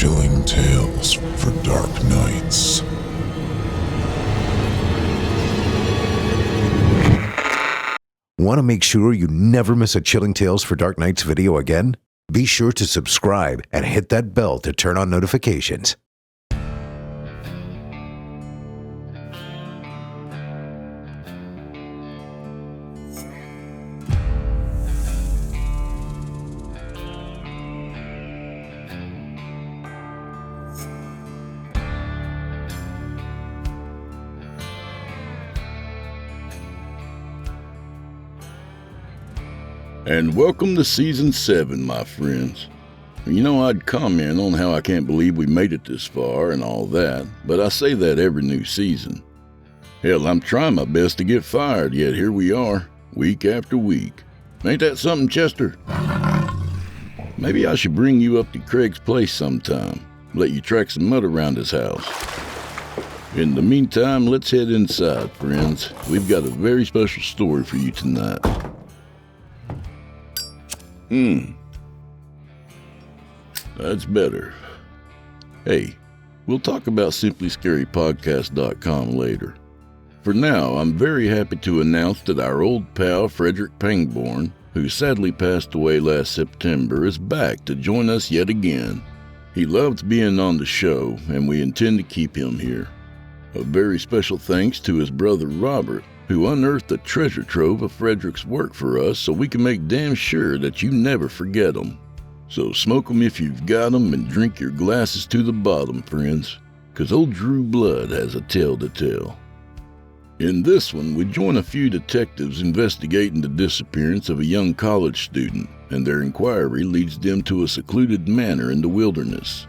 Chilling tales for dark nights. Want to make sure you never miss a Chilling Tales for Dark Nights video again? Be sure to subscribe and hit that bell to turn on notifications. And welcome to Season 7, my friends. You know, I'd comment on how I can't believe we made it this far and all that, but I say that every new season. Hell, I'm trying my best to get fired, yet here we are, week after week. Ain't that something, Chester? Maybe I should bring you up to Craig's place sometime, let you track some mud around his house. In the meantime, let's head inside, friends. We've got a very special story for you tonight. That's better. Hey, we'll talk about SimplyScaryPodcast.com later. For now, I'm very happy to announce that our old pal Frederick Pangbourne, who sadly passed away last September, is back to join us yet again. He loved being on the show, and we intend to keep him here. A very special thanks to his brother Robert, who unearthed a treasure trove of Frederick's work for us so we can make damn sure that you never forget them. So smoke 'em if you've got 'em and drink your glasses to the bottom, friends, 'cause old Drew Blood has a tale to tell. In this one, we join a few detectives investigating the disappearance of a young college student, and their inquiry leads them to a secluded manor in the wilderness,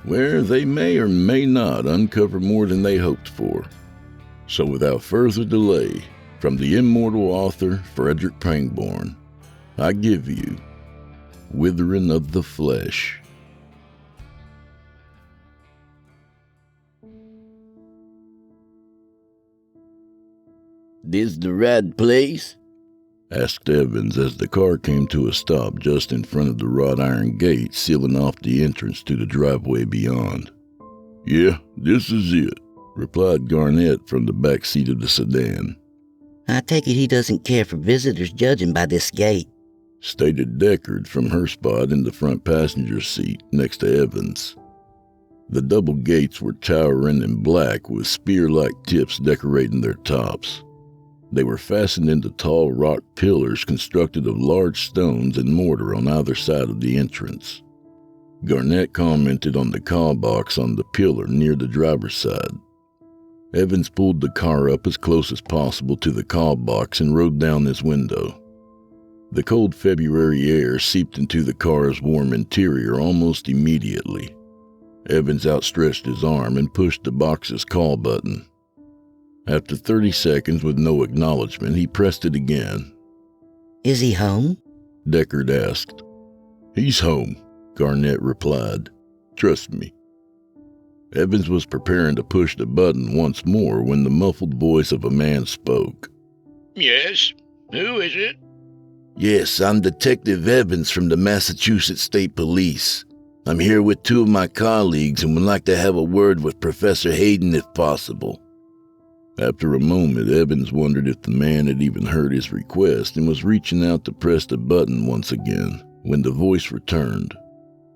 where they may or may not uncover more than they hoped for. So without further delay, from the immortal author Frederick Pangbourne, I give you Withering of the Flesh. This the right place? Asked Evans as the car came to a stop just in front of the wrought iron gate sealing off the entrance to the driveway beyond. Yeah, this is it, replied Garnett from the back seat of the sedan. I take it he doesn't care for visitors judging by this gate, stated Deckard from her spot in the front passenger seat next to Evans. The double gates were towering and black with spear-like tips decorating their tops. They were fastened into tall rock pillars constructed of large stones and mortar on either side of the entrance. Garnett commented on the call box on the pillar near the driver's side. Evans pulled the car up as close as possible to the call box and rode down his window. The cold February air seeped into the car's warm interior almost immediately. Evans outstretched his arm and pushed the box's call button. After 30 seconds with no acknowledgement, he pressed it again. Is he home? Deckard asked. He's home, Garnett replied. Trust me. Evans was preparing to push the button once more when the muffled voice of a man spoke. Yes? Who is it? Yes, I'm Detective Evans from the Massachusetts State Police. I'm here with two of my colleagues and would like to have a word with Professor Hayden if possible. After a moment, Evans wondered if the man had even heard his request and was reaching out to press the button once again when the voice returned.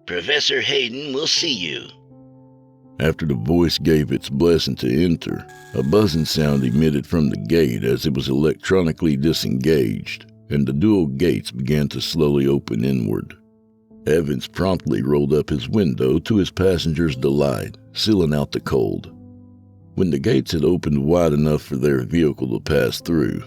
Professor Hayden will see you. After the voice gave its blessing to enter, a buzzing sound emitted from the gate as it was electronically disengaged, and the dual gates began to slowly open inward. Evans promptly rolled up his window to his passenger's delight, sealing out the cold. When the gates had opened wide enough for their vehicle to pass through,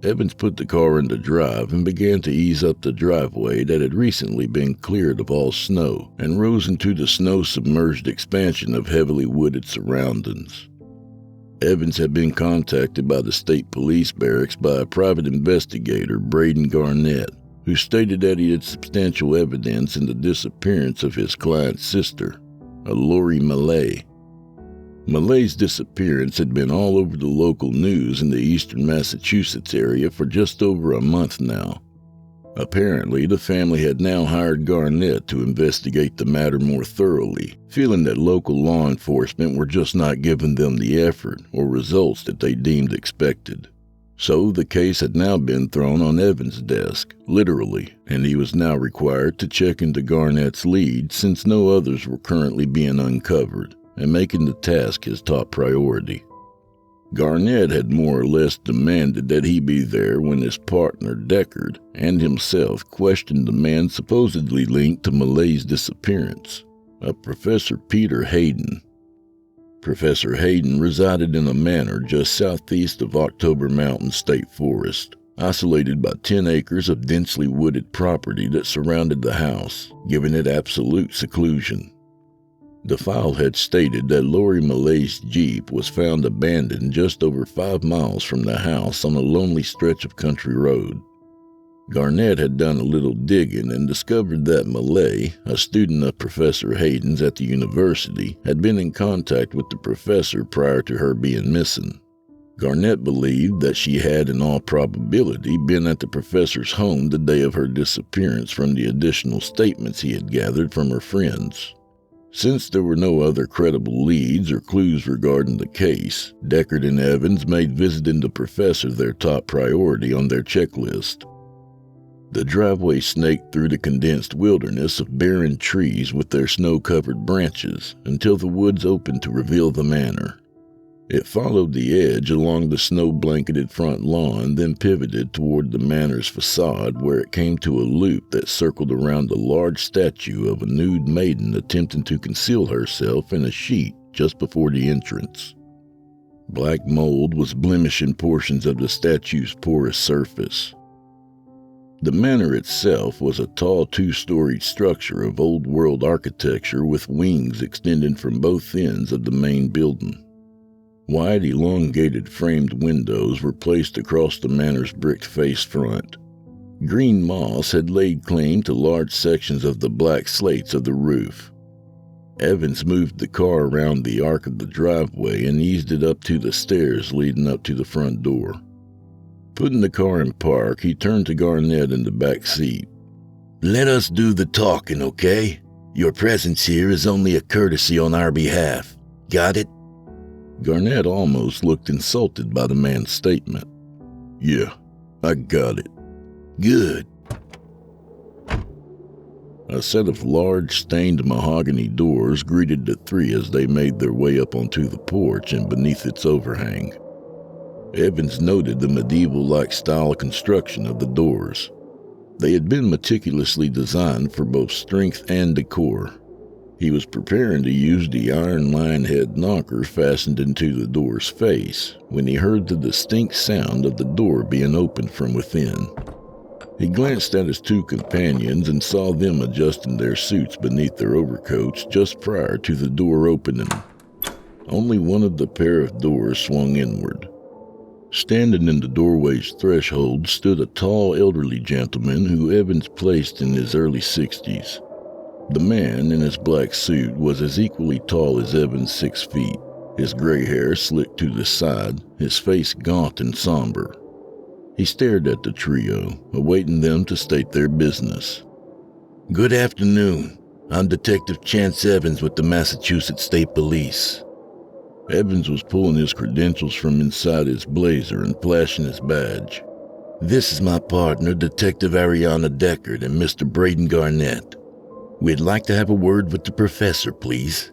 Evans put the car into drive and began to ease up the driveway that had recently been cleared of all snow and rose into the snow-submerged expansion of heavily wooded surroundings. Evans had been contacted by the state police barracks by a private investigator, Braden Garnett, who stated that he had substantial evidence in the disappearance of his client's sister, a Lori Millay. Millay's disappearance had been all over the local news in the eastern Massachusetts area for just over a month now. Apparently, the family had now hired Garnett to investigate the matter more thoroughly, feeling that local law enforcement were just not giving them the effort or results that they deemed expected. So the case had now been thrown on Evans' desk, literally, and he was now required to check into Garnett's lead since no others were currently being uncovered, and making the task his top priority. Garnett had more or less demanded that he be there when his partner, Deckard, and himself questioned the man supposedly linked to Malay's disappearance, a Professor Peter Hayden. Professor Hayden resided in a manor just southeast of October Mountain State Forest, isolated by 10 acres of densely wooded property that surrounded the house, giving it absolute seclusion. The file had stated that Lori Malay's Jeep was found abandoned just over 5 miles from the house on a lonely stretch of country road. Garnett had done a little digging and discovered that Malay, a student of Professor Hayden's at the university, had been in contact with the professor prior to her being missing. Garnett believed that she had in all probability been at the professor's home the day of her disappearance from the additional statements he had gathered from her friends. Since there were no other credible leads or clues regarding the case, Deckard and Evans made visiting the professor their top priority on their checklist. The driveway snaked through the condensed wilderness of barren trees with their snow-covered branches until the woods opened to reveal the manor. It followed the edge along the snow-blanketed front lawn, then pivoted toward the manor's facade where it came to a loop that circled around a large statue of a nude maiden attempting to conceal herself in a sheet just before the entrance. Black mold was blemishing portions of the statue's porous surface. The manor itself was a tall 2-storied structure of old-world architecture with wings extending from both ends of the main building. Wide, elongated framed windows were placed across the manor's brick-faced front. Green moss had laid claim to large sections of the black slates of the roof. Evans moved the car around the arc of the driveway and eased it up to the stairs leading up to the front door. Putting the car in park, he turned to Garnett in the back seat. Let us do the talking, okay? Your presence here is only a courtesy on our behalf. Got it? Garnett almost looked insulted by the man's statement. Yeah, I got it. Good. A set of large, stained mahogany doors greeted the three as they made their way up onto the porch and beneath its overhang. Evans noted the medieval-like style construction of the doors. They had been meticulously designed for both strength and decor. He was preparing to use the iron line head knocker fastened into the door's face when he heard the distinct sound of the door being opened from within. He glanced at his 2 companions and saw them adjusting their suits beneath their overcoats just prior to the door opening. Only one of the pair of doors swung inward. Standing in the doorway's threshold stood a tall elderly gentleman who Evans placed in his early 60s. The man in his black suit was as equally tall as Evans 6 feet, his gray hair slicked to the side, his face gaunt and somber. He stared at the trio, awaiting them to state their business. Good afternoon. I'm Detective Chance Evans with the Massachusetts State Police. Evans was pulling his credentials from inside his blazer and flashing his badge. This is my partner, Detective Ariana Deckard and Mr. Braden Garnett. We'd like to have a word with the professor, please.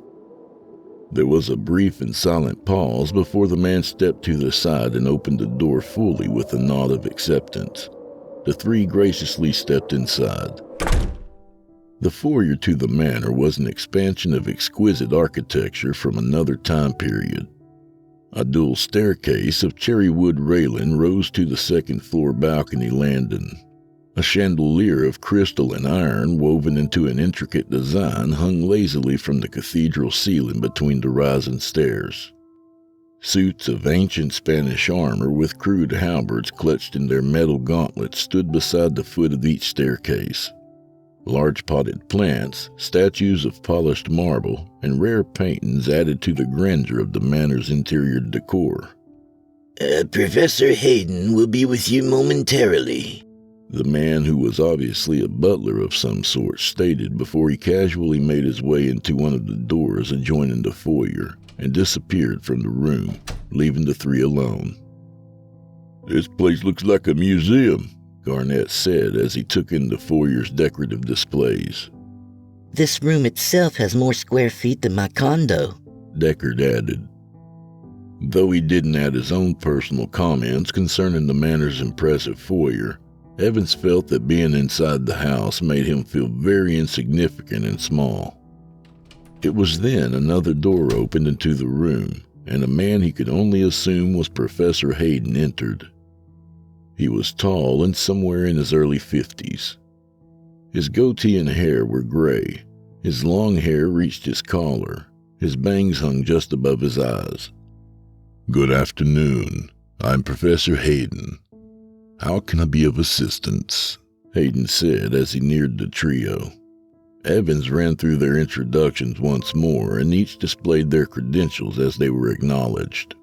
There was a brief and silent pause before the man stepped to the side and opened the door fully with a nod of acceptance. The three graciously stepped inside. The foyer to the manor was an expansion of exquisite architecture from another time period. A dual staircase of cherry wood railing rose to the second-floor balcony landing. A chandelier of crystal and iron woven into an intricate design hung lazily from the cathedral ceiling between the rising stairs. Suits of ancient Spanish armor with crude halberds clutched in their metal gauntlets stood beside the foot of each staircase. Large potted plants, statues of polished marble, and rare paintings added to the grandeur of the manor's interior decor. Professor Hayden will be with you momentarily. The man, who was obviously a butler of some sort, stated before he casually made his way into one of the doors adjoining the foyer and disappeared from the room, leaving the three alone. "This place looks like a museum," Garnett said as he took in the foyer's decorative displays. "This room itself has more square feet than my condo," Deckard added. Though he didn't add his own personal comments concerning the manor's impressive foyer, Evans felt that being inside the house made him feel very insignificant and small. It was then another door opened into the room, and a man he could only assume was Professor Hayden entered. He was tall and somewhere in his early 50s. His goatee and hair were gray. His long hair reached his collar. His bangs hung just above his eyes. Good afternoon. I'm Professor Hayden. How can I be of assistance? Hayden said as he neared the trio. Evans ran through their introductions once more, and each displayed their credentials as they were acknowledged.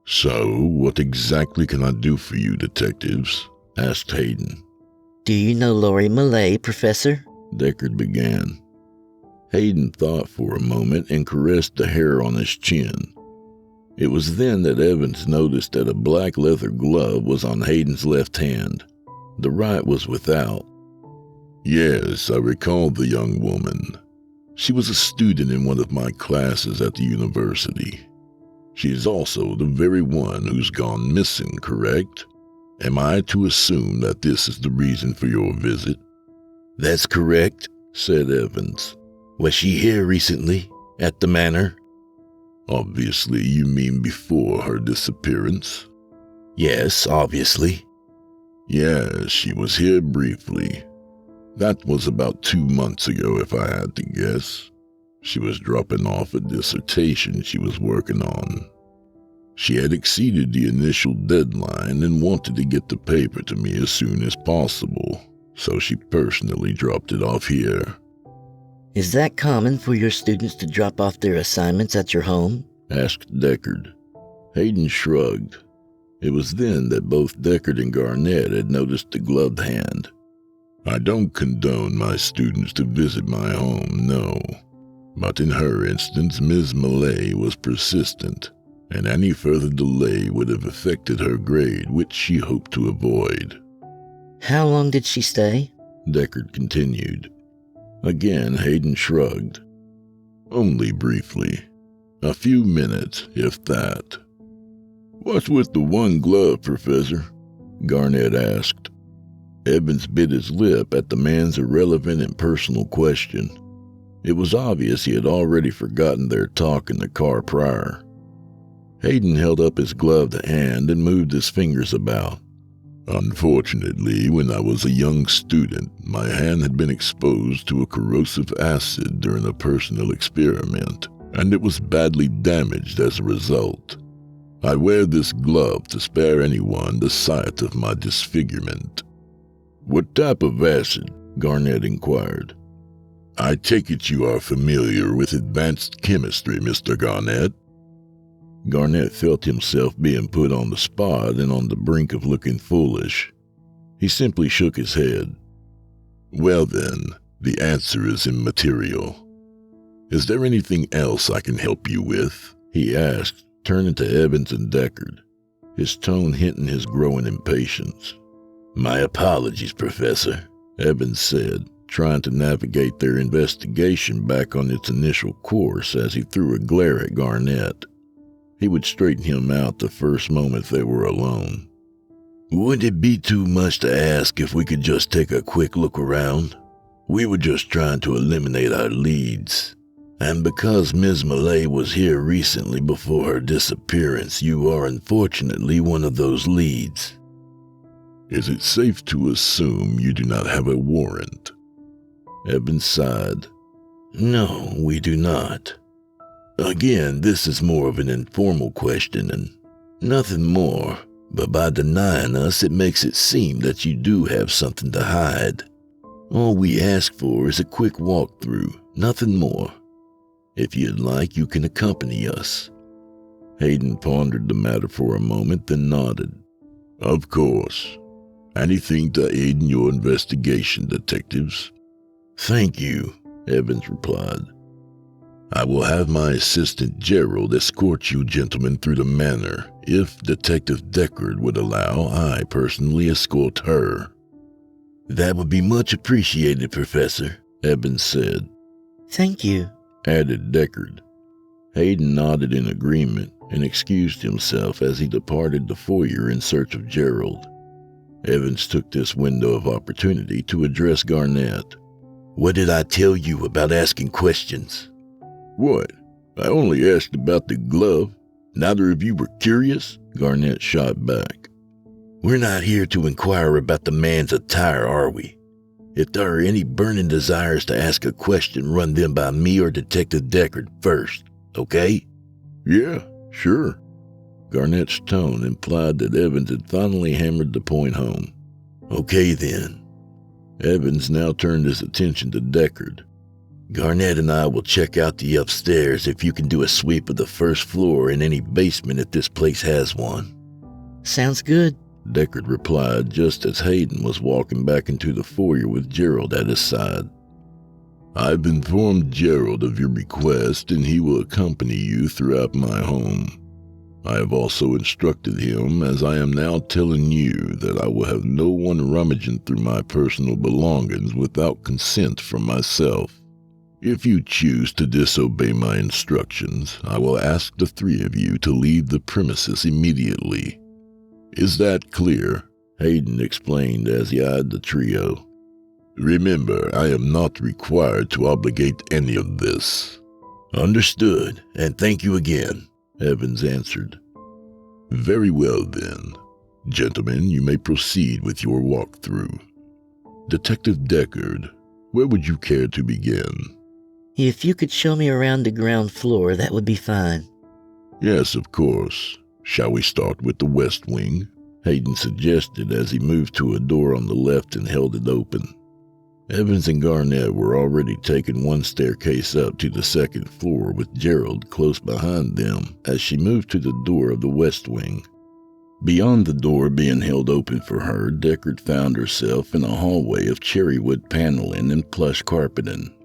"So, what exactly can I do for you, detectives?" asked Hayden. "Do you know Laurie Millay, Professor?" Deckard began. Hayden thought for a moment and caressed the hair on his chin. It was then that Evans noticed that a black leather glove was on Hayden's left hand. The right was without. "Yes, I recall the young woman. She was a student in one of my classes at the university. She is also the very one who's gone missing, correct? Am I to assume that this is the reason for your visit?" "That's correct," said Evans. "Was she here recently, at the manor?" "Obviously, you mean before her disappearance?" "Yes, obviously." "Yes, she was here briefly. That was about 2 months ago, if I had to guess. She was dropping off a dissertation she was working on. She had exceeded the initial deadline and wanted to get the paper to me as soon as possible, so she personally dropped it off here." "Is that common for your students to drop off their assignments at your home?" asked Deckard. Hayden shrugged. It was then that both Deckard and Garnett had noticed the gloved hand. "I don't condone my students to visit my home, no. But in her instance, Ms. Millay was persistent, and any further delay would have affected her grade, which she hoped to avoid." "How long did she stay?" Deckard continued. Again, Hayden shrugged. "Only briefly. A few minutes, if that." "What's with the one glove, Professor?" Garnett asked. Evans bit his lip at the man's irrelevant and personal question. It was obvious he had already forgotten their talk in the car prior. Hayden held up his gloved hand and moved his fingers about. "Unfortunately, when I was a young student, my hand had been exposed to a corrosive acid during a personal experiment, and it was badly damaged as a result. I wear this glove to spare anyone the sight of my disfigurement." "What type of acid?" Garnett inquired. "I take it you are familiar with advanced chemistry, Mr. Garnett?" Garnett felt himself being put on the spot and on the brink of looking foolish. He simply shook his head. "Well then, the answer is immaterial. Is there anything else I can help you with?" he asked, turning to Evans and Deckard, his tone hinting his growing impatience. "My apologies, Professor," Evans said, trying to navigate their investigation back on its initial course as he threw a glare at Garnett. He would straighten him out the first moment they were alone. "Would it be too much to ask if we could just take a quick look around? We were just trying to eliminate our leads. And because Ms. Millay was here recently before her disappearance, you are unfortunately one of those leads." "Is it safe to assume you do not have a warrant?" Evans sighed. "No, we do not. Again, this is more of an informal question and nothing more, but by denying us, it makes it seem that you do have something to hide. All we ask for is a quick walkthrough, nothing more. If you'd like, you can accompany us." Hayden pondered the matter for a moment, then nodded. "Of course. Anything to aid in your investigation, detectives? Thank you, Evans replied. I will have my assistant Gerald escort you gentlemen through the manor. If Detective Deckard would allow, I personally escort her. That would be much appreciated, Professor, Evans said. Thank you, added Deckard. Hayden nodded in agreement and excused himself as he departed the foyer in search of Gerald. Evans took this window of opportunity to address Garnett. What did I tell you about asking questions? What? I only asked about the glove. Neither of you were curious? Garnett shot back. We're not here to inquire about the man's attire, are we? If there are any burning desires to ask a question, run them by me or Detective Deckard first, okay? Yeah, sure. Garnett's tone implied that Evans had finally hammered the point home. Okay then. Evans now turned his attention to Deckard. Garnett and I will check out the upstairs if you can do a sweep of the first floor and any basement if this place has one. Sounds good, Deckard replied just as Hayden was walking back into the foyer with Gerald at his side. I've informed Gerald of your request and he will accompany you throughout my home. I have also instructed him, as I am now telling you, that I will have no one rummaging through my personal belongings without consent from myself. If you choose to disobey my instructions, I will ask the three of you to leave the premises immediately. Is that clear? Hayden explained as he eyed the trio. Remember, I am not required to obligate any of this. Understood, and thank you again, Evans answered. Very well then. Gentlemen, you may proceed with your walkthrough. Detective Deckard, where would you care to begin? If you could show me around the ground floor, that would be fine. Yes, of course. Shall we start with the west wing? Hayden suggested as he moved to a door on the left and held it open. Evans and Garnett were already taking one staircase up to the second floor with Gerald close behind them as she moved to the door of the west wing. Beyond the door being held open for her, Deckard found herself in a hallway of cherrywood paneling and plush carpeting.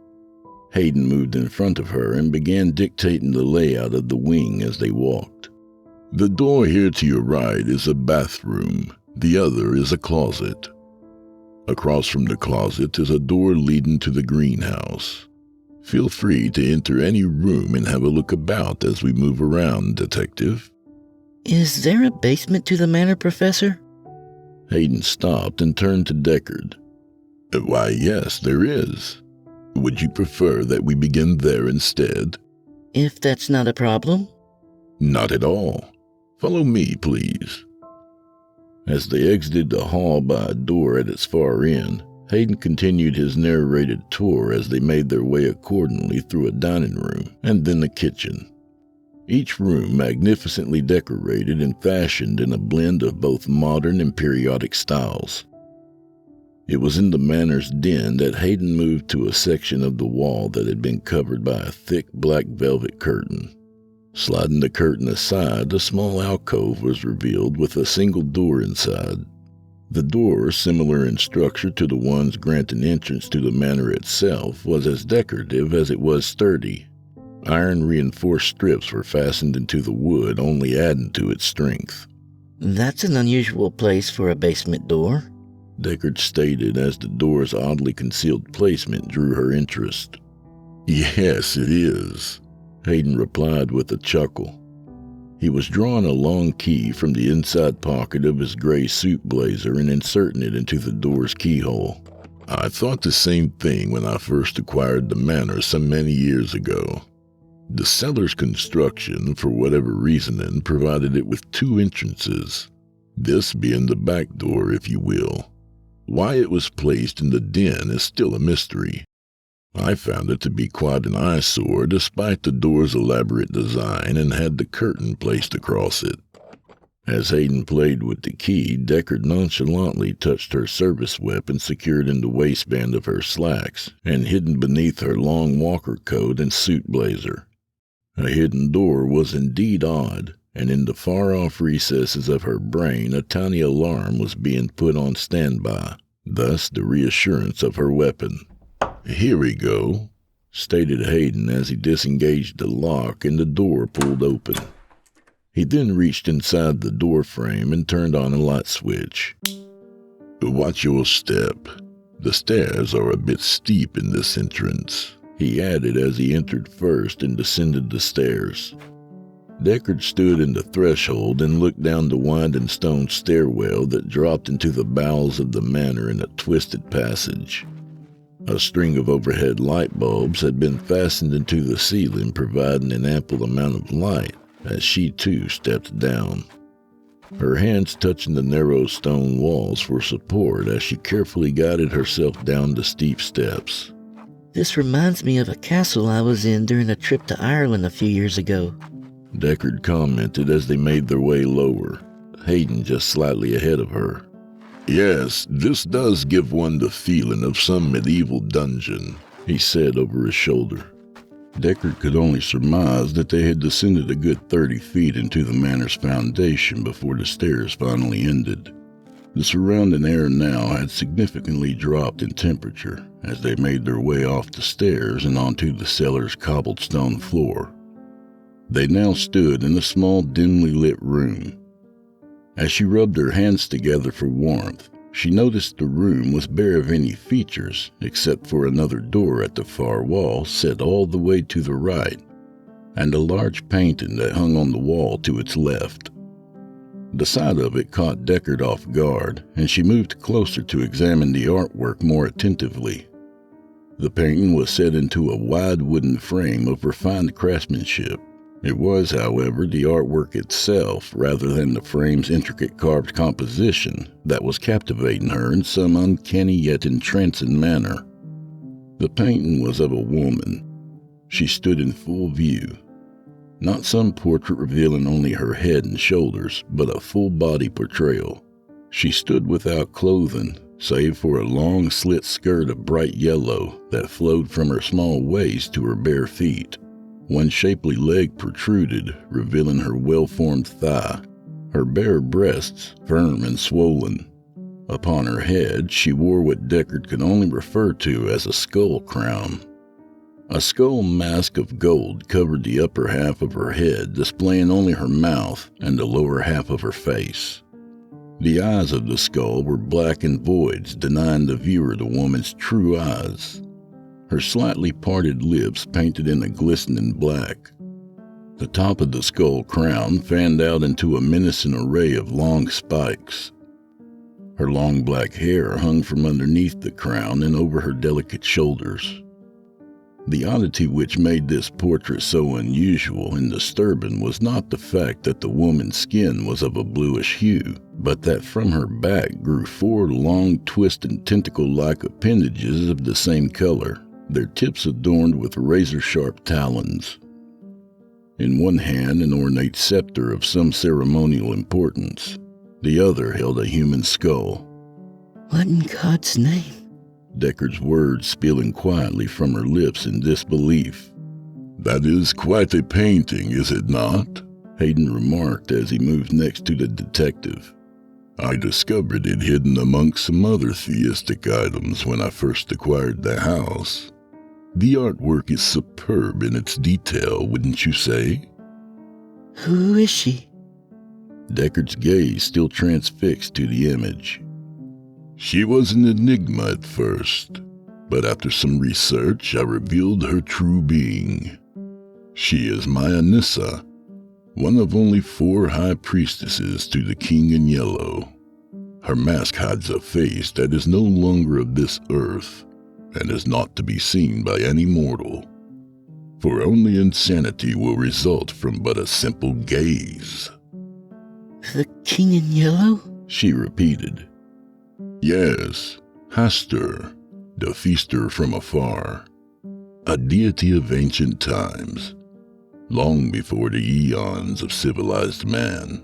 Hayden moved in front of her and began dictating the layout of the wing as they walked. The door here to your right is a bathroom. The other is a closet. Across from the closet is a door leading to the greenhouse. Feel free to enter any room and have a look about as we move around, Detective. Is there a basement to the manor, Professor? Hayden stopped and turned to Deckard. Why, yes, there is. Would you prefer that we begin there instead? If that's not a problem. Not at all. Follow me, please. As they exited the hall by a door at its far end, Hayden continued his narrated tour as they made their way accordingly through a dining room and then the kitchen. Each room magnificently decorated and fashioned in a blend of both modern and periodic styles. It was in the manor's den that Hayden moved to a section of the wall that had been covered by a thick black velvet curtain. Sliding the curtain aside, a small alcove was revealed with a single door inside. The door, similar in structure to the ones granting entrance to the manor itself, was as decorative as it was sturdy. Iron-reinforced strips were fastened into the wood, only adding to its strength. That's an unusual place for a basement door, Deckard stated as the door's oddly concealed placement drew her interest. Yes, it is, Hayden replied with a chuckle. He was drawing a long key from the inside pocket of his gray suit blazer and inserting it into the door's keyhole. I thought the same thing when I first acquired the manor so many years ago. The cellar's construction, for whatever reasoning, provided it with two entrances, this being the back door, if you will. Why it was placed in the den is still a mystery. I found it to be quite an eyesore despite the door's elaborate design and had the curtain placed across it. As Hayden played with the key, Deckard nonchalantly touched her service weapon secured in the waistband of her slacks and hidden beneath her long walker coat and suit blazer. A hidden door was indeed odd, and in the far-off recesses of her brain a tiny alarm was being put on standby, thus the reassurance of her weapon. "Here we go," stated Hayden as he disengaged the lock and the door pulled open. He then reached inside the door frame and turned on a light switch. "Watch your step. The stairs are a bit steep in this entrance," he added as he entered first and descended the stairs. Deckard stood in the threshold and looked down the winding stone stairwell that dropped into the bowels of the manor in a twisted passage. A string of overhead light bulbs had been fastened into the ceiling, providing an ample amount of light as she too stepped down. Her hands touching the narrow stone walls for support as she carefully guided herself down the steep steps. This reminds me of a castle I was in during a trip to Ireland a few years ago, Deckard commented as they made their way lower, Hayden just slightly ahead of her. "Yes, this does give one the feeling of some medieval dungeon," he said over his shoulder. Deckard could only surmise that they had descended a good 30 feet into the manor's foundation before the stairs finally ended. The surrounding air now had significantly dropped in temperature as they made their way off the stairs and onto the cellar's cobblestone floor. They now stood in a small, dimly lit room. As she rubbed her hands together for warmth, she noticed the room was bare of any features except for another door at the far wall set all the way to the right, and a large painting that hung on the wall to its left. The sight of it caught Deckard off guard, and she moved closer to examine the artwork more attentively. The painting was set into a wide wooden frame of refined craftsmanship. It was, however, the artwork itself, rather than the frame's intricate carved composition, that was captivating her in some uncanny yet entrancing manner. The painting was of a woman. She stood in full view. Not some portrait revealing only her head and shoulders, but a full-body portrayal. She stood without clothing, save for a long slit skirt of bright yellow that flowed from her small waist to her bare feet. One shapely leg protruded, revealing her well-formed thigh, her bare breasts firm and swollen. Upon her head, she wore what Deckard could only refer to as a skull crown. A skull mask of gold covered the upper half of her head, displaying only her mouth and the lower half of her face. The eyes of the skull were blackened voids, denying the viewer the woman's true eyes. Her slightly parted lips painted in a glistening black. The top of the skull crown fanned out into a menacing array of long spikes. Her long black hair hung from underneath the crown and over her delicate shoulders. The oddity which made this portrait so unusual and disturbing was not the fact that the woman's skin was of a bluish hue, but that from her back grew 4 long, twisted, tentacle-like appendages of the same color, their tips adorned with razor-sharp talons. In one hand an ornate scepter of some ceremonial importance. The other held a human skull. What in God's name? Deckard's words spilling quietly from her lips in disbelief. "That is quite a painting, is it not?" Hayden remarked as he moved next to the detective. "I discovered it hidden amongst some other theistic items when I first acquired the house. The artwork is superb in its detail, wouldn't you say?" Who is she? Deckard's gaze still transfixed to the image. "She was an enigma at first, but after some research I revealed her true being. She is Maya Nissa, one of only 4 high priestesses to the King in Yellow. Her mask hides a face that is no longer of this earth, and is not to be seen by any mortal. For only insanity will result from but a simple gaze." The King in Yellow? She repeated. "Yes, Hastur, the feaster from afar, a deity of ancient times, long before the eons of civilized man."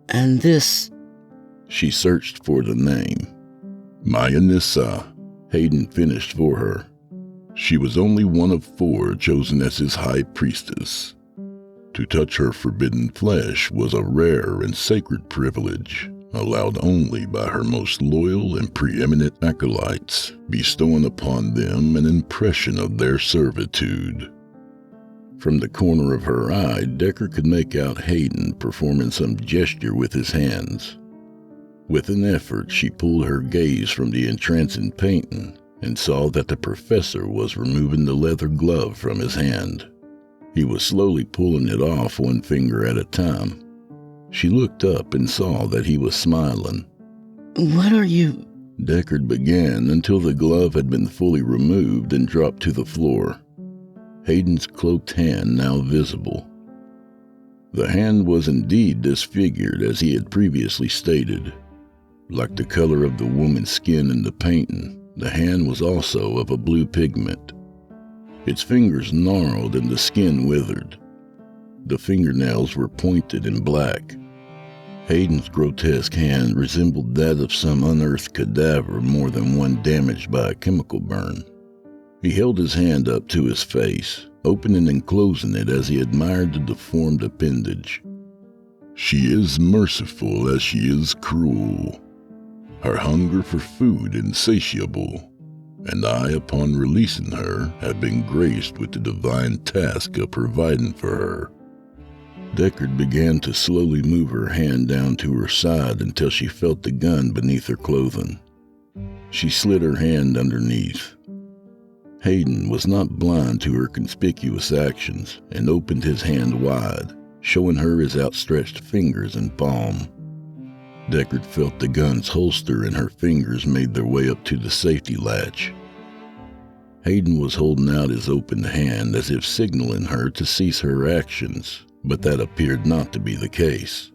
And this? She searched for the name. "Maya Nissa," Hayden finished for her. "She was only one of 4 chosen as his high priestess. To touch her forbidden flesh was a rare and sacred privilege, allowed only by her most loyal and preeminent acolytes, bestowing upon them an impression of their servitude. From the corner of her eye, Decker could make out Hayden performing some gesture with his hands. With an effort, she pulled her gaze from the entrancing painting and saw that the professor was removing the leather glove from his hand. He was slowly pulling it off one finger at a time. She looked up and saw that he was smiling. What are you... Deckard began until the glove had been fully removed and dropped to the floor. Hayden's cloaked hand now visible. The hand was indeed disfigured as he had previously stated. Like the color of the woman's skin in the painting, the hand was also of a blue pigment. Its fingers gnarled and the skin withered. The fingernails were pointed and black. Hayden's grotesque hand resembled that of some unearthed cadaver, more than one damaged by a chemical burn. He held his hand up to his face, opening and closing it as he admired the deformed appendage. She is merciful as she is cruel. Her hunger for food insatiable, and I, upon releasing her, have been graced with the divine task of providing for her. Deckard began to slowly move her hand down to her side until she felt the gun beneath her clothing. She slid her hand underneath. Hayden was not blind to her conspicuous actions and opened his hand wide, showing her his outstretched fingers and palm. Deckard felt the gun's holster and her fingers made their way up to the safety latch. Hayden was holding out his open hand as if signaling her to cease her actions, but that appeared not to be the case.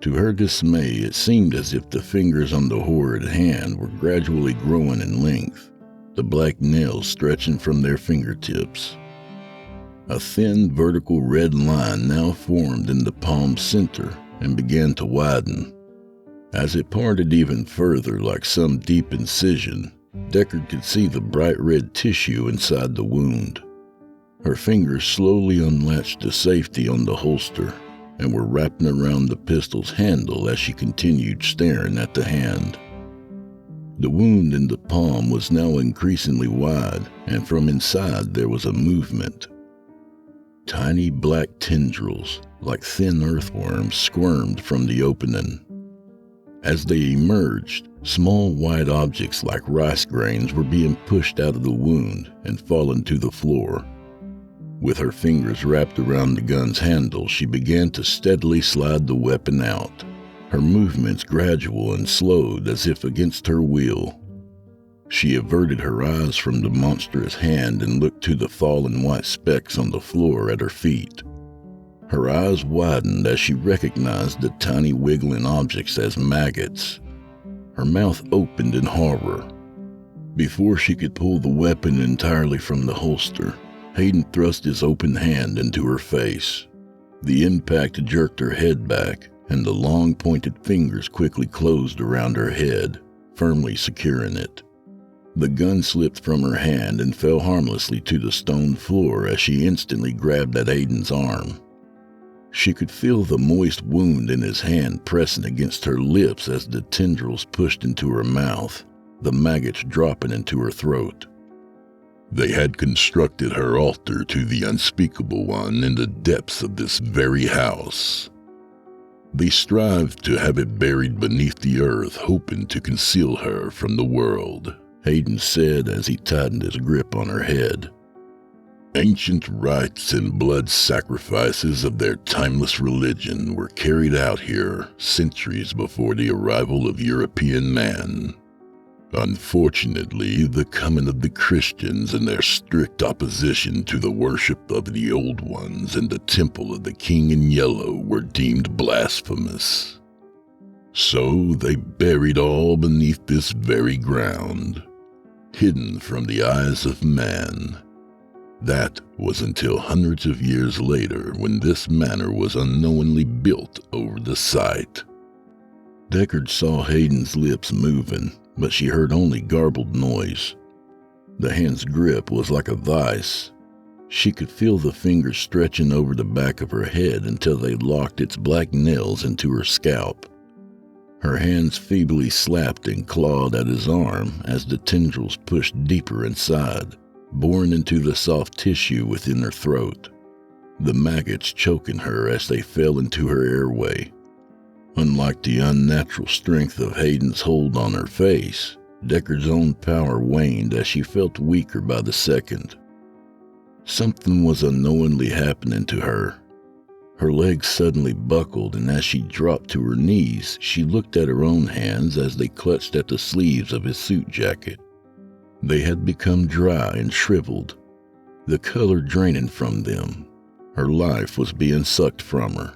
To her dismay, it seemed as if the fingers on the horrid hand were gradually growing in length, the black nails stretching from their fingertips. A thin, vertical red line now formed in the palm's center and began to widen. As it parted even further like some deep incision, Deckard could see the bright red tissue inside the wound. Her fingers slowly unlatched the safety on the holster and were wrapping around the pistol's handle as she continued staring at the hand. The wound in the palm was now increasingly wide, and from inside there was a movement. Tiny black tendrils, like thin earthworms, squirmed from the opening. As they emerged, small white objects like rice grains were being pushed out of the wound and falling to the floor. With her fingers wrapped around the gun's handle, she began to steadily slide the weapon out, her movements gradual and slowed as if against her will. She averted her eyes from the monstrous hand and looked to the fallen white specks on the floor at her feet. Her eyes widened as she recognized the tiny wiggling objects as maggots. Her mouth opened in horror. Before she could pull the weapon entirely from the holster, Hayden thrust his open hand into her face. The impact jerked her head back, and the long pointed fingers quickly closed around her head, firmly securing it. The gun slipped from her hand and fell harmlessly to the stone floor as she instantly grabbed at Hayden's arm. She could feel the moist wound in his hand pressing against her lips as the tendrils pushed into her mouth, the maggots dropping into her throat. They had constructed her altar to the unspeakable one in the depths of this very house. They strived to have it buried beneath the earth, hoping to conceal her from the world, Hayden said as he tightened his grip on her head. Ancient rites and blood sacrifices of their timeless religion were carried out here centuries before the arrival of European man. Unfortunately, the coming of the Christians and their strict opposition to the worship of the Old Ones in the Temple of the King in Yellow were deemed blasphemous. So they buried all beneath this very ground, hidden from the eyes of man. That was until hundreds of years later when this manor was unknowingly built over the site. Deckard saw Hayden's lips moving, but she heard only garbled noise. The hand's grip was like a vice. She could feel the fingers stretching over the back of her head until they locked its black nails into her scalp. Her hands feebly slapped and clawed at his arm as the tendrils pushed deeper inside, boring into the soft tissue within her throat, the maggots choking her as they fell into her airway. Unlike the unnatural strength of Hayden's hold on her face, Deckard's own power waned as she felt weaker by the second. Something was unknowingly happening to her. Her legs suddenly buckled, and as she dropped to her knees, she looked at her own hands as they clutched at the sleeves of his suit jacket. They had become dry and shriveled, the color draining from them. Her life was being sucked from her.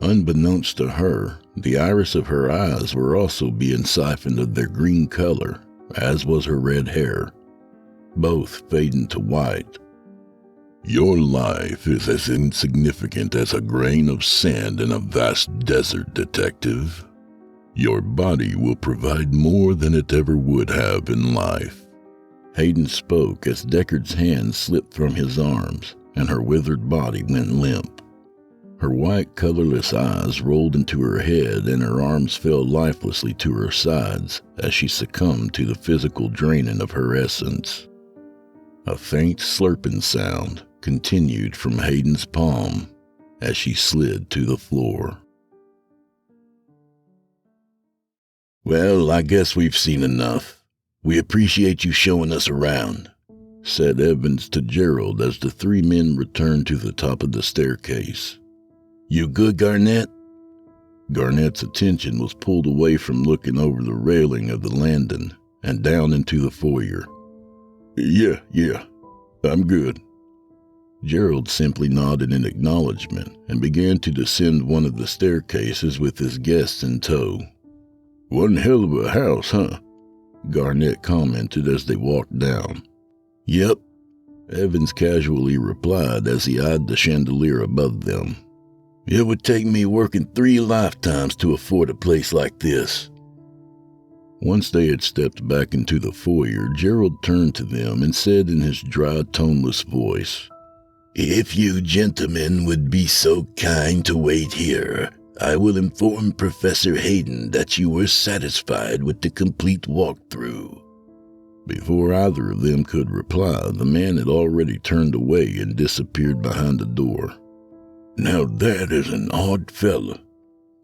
Unbeknownst to her, the iris of her eyes were also being siphoned of their green color, as was her red hair, both fading to white. Your life is as insignificant as a grain of sand in a vast desert, detective. Your body will provide more than it ever would have in life. Hayden spoke as Deckard's hand slipped from his arms, and her withered body went limp. Her white, colorless eyes rolled into her head, and her arms fell lifelessly to her sides as she succumbed to the physical draining of her essence. A faint slurping sound continued from Hayden's palm as she slid to the floor. Well, I guess we've seen enough. We appreciate you showing us around, said Evans to Gerald as the three men returned to the top of the staircase. You good, Garnett? Garnett's attention was pulled away from looking over the railing of the landing and down into the foyer. Yeah, I'm good. Gerald simply nodded in acknowledgement and began to descend one of the staircases with his guests in tow. One hell of a house, huh? Garnett commented as they walked down. Yep, Evans casually replied as he eyed the chandelier above them. It would take me working 3 lifetimes to afford a place like this. Once they had stepped back into the foyer, Gerald turned to them and said in his dry, toneless voice, If you gentlemen would be so kind to wait here, I will inform Professor Hayden that you were satisfied with the complete walkthrough. Before either of them could reply, the man had already turned away and disappeared behind the door. Now that is an odd fella,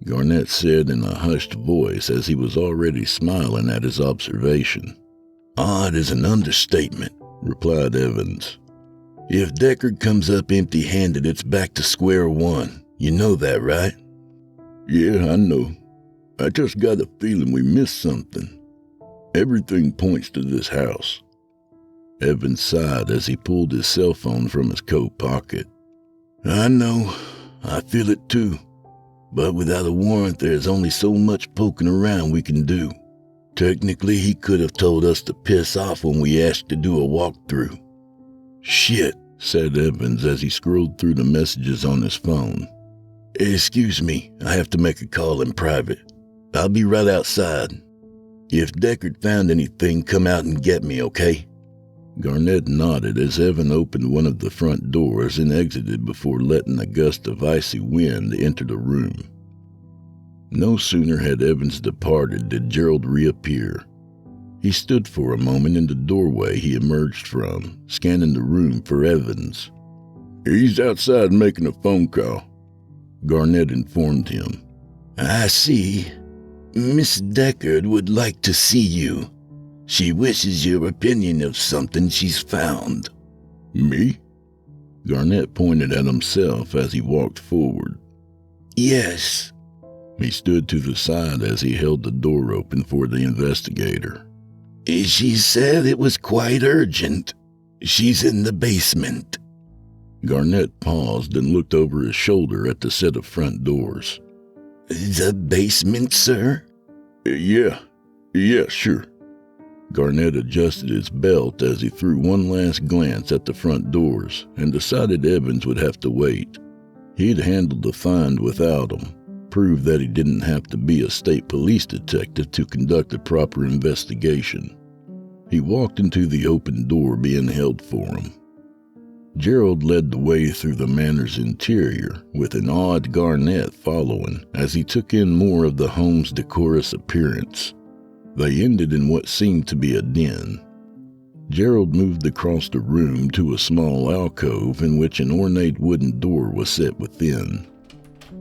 Garnett said in a hushed voice as he was already smiling at his observation. Odd is an understatement, replied Evans. If Deckard comes up empty-handed, it's back to square one. You know that, right? Yeah, I know. I just got a feeling we missed something. Everything points to this house. Evans sighed as he pulled his cell phone from his coat pocket. I know. I feel it too. But without a warrant, there's only so much poking around we can do. Technically, he could have told us to piss off when we asked to do a walkthrough. Shit, said Evans as he scrolled through the messages on his phone. Excuse me, I have to make a call in private. I'll be right outside. If Deckard found anything, come out and get me, okay? Garnett nodded as Evan opened one of the front doors and exited before letting a gust of icy wind enter the room. No sooner had Evans departed did Gerald reappear. He stood for a moment in the doorway he emerged from, scanning the room for Evans. He's outside making a phone call, Garnett informed him. I see. Miss Deckard would like to see you. She wishes your opinion of something she's found. Me? Garnett pointed at himself as he walked forward. Yes. He stood to the side as he held the door open for the investigator. She said it was quite urgent. She's in the basement. Garnett paused and looked over his shoulder at the set of front doors. The basement, sir? Yeah, sure. Garnett adjusted his belt as he threw one last glance at the front doors and decided Evans would have to wait. He'd handled the find without him, proved that he didn't have to be a state police detective to conduct a proper investigation. He walked into the open door being held for him. Gerald led the way through the manor's interior, with an awed Garnett following as he took in more of the home's decorous appearance. They ended in what seemed to be a den. Gerald moved across the room to a small alcove in which an ornate wooden door was set within.